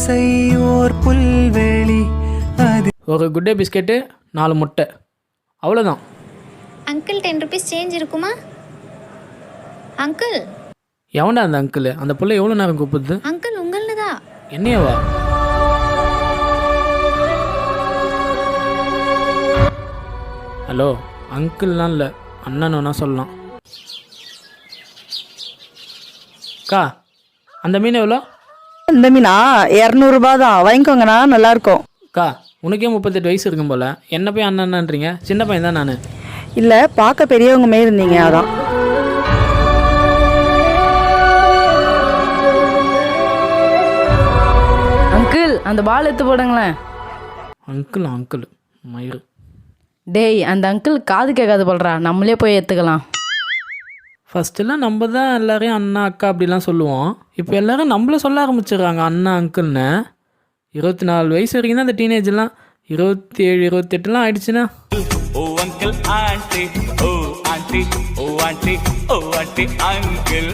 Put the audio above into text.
ஆசை ஓர் புல்வெளி அது. ஒரு குட் டே பிஸ்கெட்டு 4 முட்டை, அவ்வளோதான். அங்கிள் 10 ருபீஸ் சேஞ்ச் இருக்குமா? அங்கிள் எவன்டா அந்த அங்கிள்? அந்த புள்ள எவ்வளோ நேரம் கூப்பிடுது? அங்கிள் உங்களது தான். என்னையவா? ஹலோ, அங்கிள்லாம் இல்லை, அண்ணன் வேணா சொல்லலாம். அக்கா, அந்த மீன் எவ்வளோ? இந்த மீனா 200 தான், வாங்கிக்கோங்கண்ணா, நல்லாயிருக்கும். அக்கா, உனக்கே 38 வயசு இருக்கும் போல், என்ன போய் அண்ணன்றீங்க? சின்ன பையன் தான் நான். இல்லை, பார்க்க பெரியவங்க மாரி இருந்தீங்க, அதான். அங்கிள் அந்த பால் எடுத்து போடுங்களேன். அங்கிள் மயிறு. டேய், அந்த அங்கிள் காது கேட்காது போல்றா, நம்மளே போய் எடுத்துக்கலாம். ஃபஸ்ட்டெல்லாம் நம்ம தான் எல்லாரையும் அண்ணா அக்கா அப்படிலாம் சொல்லுவோம். இப்போ எல்லோரும் நம்மள சொல்ல ஆரம்பிச்சிடுறாங்க அண்ணா அங்கிள்னு. 24 வயசு வரைக்கும் தான் அந்த டீனேஜெலாம். 27 28 ஆயிடுச்சுன்னா ஓ அங்கிள் ஆண்டி, ஓ ஆண்டி, ஓ ஆண்டி, ஓ ஆண்டி அங்கிள்.